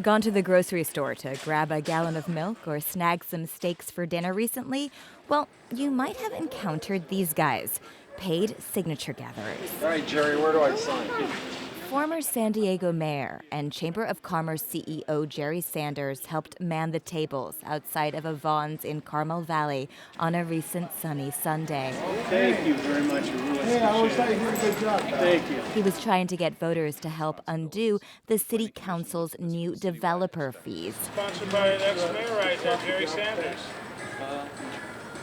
Gone to the grocery store to grab a gallon of milk or snag some steaks for dinner recently? Well, you might have encountered these guys, paid signature gatherers. All right, Jerry, where do I sign? Former San Diego mayor and Chamber of Commerce CEO Jerry Sanders helped man the tables outside of a Vaughn's in Carmel Valley on a recent sunny Sunday. Thank you very much. Hey, I always thought you did a good job. Thank you. He was trying to get voters to help undo the city council's new developer fees. Sponsored by an ex-mayor right there, Jerry Sanders.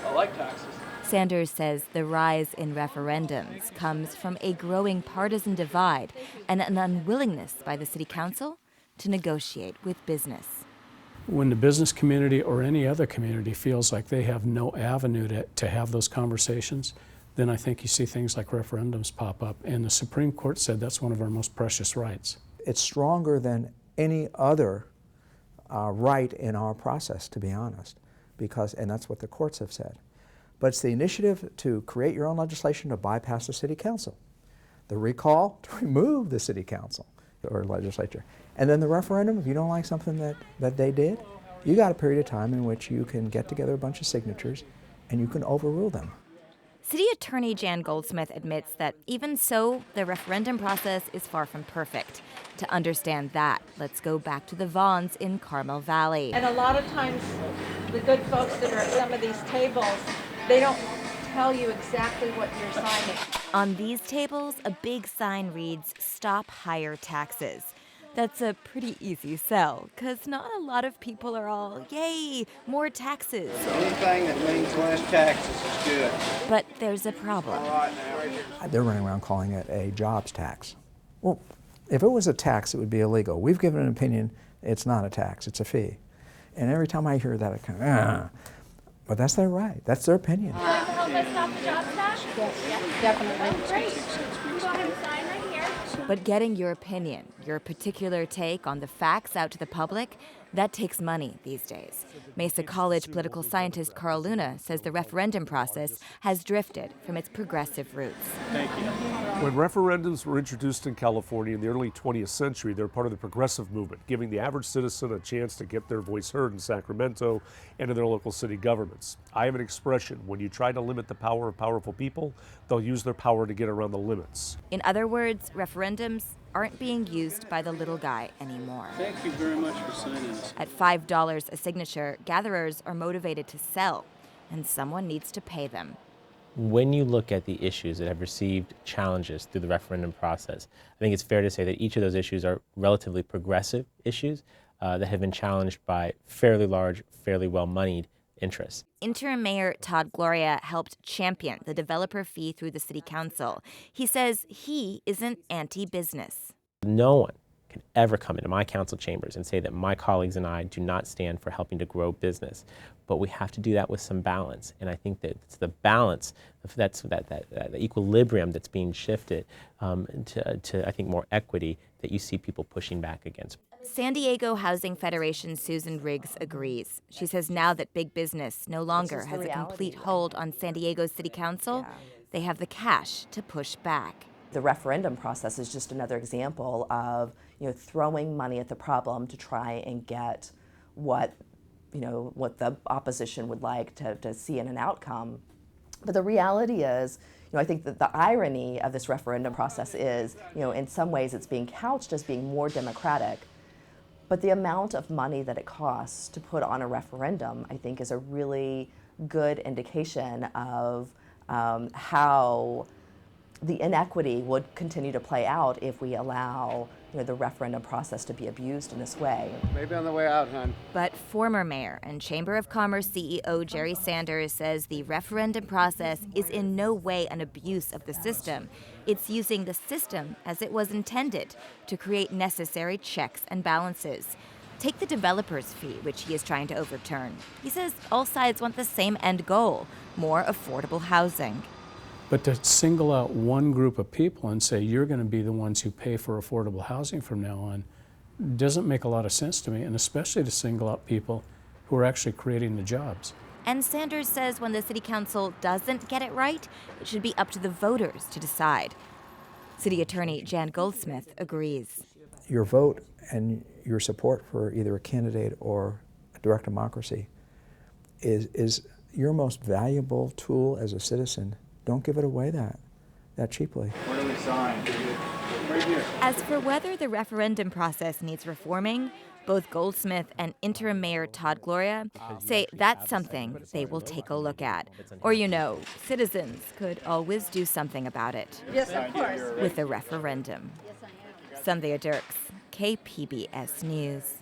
I like taxes. Sanders says the rise in referendums comes from a growing partisan divide and an unwillingness by the city council to negotiate with business. When the business community or any other community feels like they have no avenue to have those conversations, then I think you see things like referendums pop up. And the Supreme Court said that's one of our most precious rights. It's stronger than any other right in our process, to be honest, and that's what the courts have said. But it's the initiative to create your own legislation to bypass the city council, the recall to remove the city council or legislature, and then the referendum. If you don't like something that they did, you got a period of time in which you can get together a bunch of signatures and you can overrule them. City Attorney Jan Goldsmith admits that even so, the referendum process is far from perfect. To understand that, let's go back to the Vaughn's in Carmel Valley. And a lot of times, the good folks that are at some of these tables, they don't tell you exactly what you're signing. On these tables, a big sign reads, "Stop higher taxes." That's a pretty easy sell, because not a lot of people are all, yay, more taxes. Anything that means less taxes is good. But there's a problem. They're running around calling it a jobs tax. Well, if it was a tax, it would be illegal. We've given an opinion, it's not a tax, it's a fee. And every time I hear that, I kind of, but that's their right, that's their opinion. Help us stop the jobs tax? Yes, definitely. Great. You go ahead and sign right here. But getting your opinion, your particular take on the facts out to the public, that takes money these days. Mesa College political scientist Carl Luna says the referendum process has drifted from its progressive roots. Thank you. When referendums were introduced in California in the early 20th century, they were part of the progressive movement, giving the average citizen a chance to get their voice heard in Sacramento and in their local city governments. I have an expression: when you try to limit the power of powerful people, they'll use their power to get around the limits. In other words, referendums aren't being used by the little guy anymore. Thank you very much for signing this. At $5 a signature, gatherers are motivated to sell, and someone needs to pay them. When you look at the issues that have received challenges through the referendum process, I think it's fair to say that each of those issues are relatively progressive issues that have been challenged by fairly large, fairly well-moneyed interests. Interim Mayor Todd Gloria helped champion the developer fee through the city council. He says he isn't anti-business. No one can ever come into my council chambers and say that my colleagues and I do not stand for helping to grow business. But we have to do that with some balance. And I think that it's the balance, that equilibrium that's being shifted to, I think, more equity that you see people pushing back against. San Diego Housing Federation Susan Riggs agrees. She says now that big business no longer has a complete hold on San Diego City Council, they have the cash to push back. The referendum process is just another example of, throwing money at the problem to try and get what the opposition would like to see in an outcome. But the reality is, I think that the irony of this referendum process is, in some ways it's being couched as being more democratic. But the amount of money that it costs to put on a referendum, I think, is a really good indication of how the inequity would continue to play out if we allow the referendum process to be abused in this way. Maybe on the way out, hon. But former mayor and Chamber of Commerce CEO Jerry Sanders says the referendum process is in no way an abuse of the system. It's using the system as it was intended to create necessary checks and balances. Take the developer's fee, which he is trying to overturn. He says all sides want the same end goal: more affordable housing. But to single out one group of people and say you're going to be the ones who pay for affordable housing from now on doesn't make a lot of sense to me, and especially to single out people who are actually creating the jobs. And Sanders says when the city council doesn't get it right, it should be up to the voters to decide. City Attorney Jan Goldsmith agrees. your vote and your support for either a candidate or a direct democracy is your most valuable tool as a citizen. Don't give it away that cheaply. Where do we sign? Right here. As for whether the referendum process needs reforming, both Goldsmith and interim mayor Todd Gloria say that's something they will take a look at. Or, citizens could always do something about it. Yes, of course. With a referendum. Sandhya Dirks, KPBS News.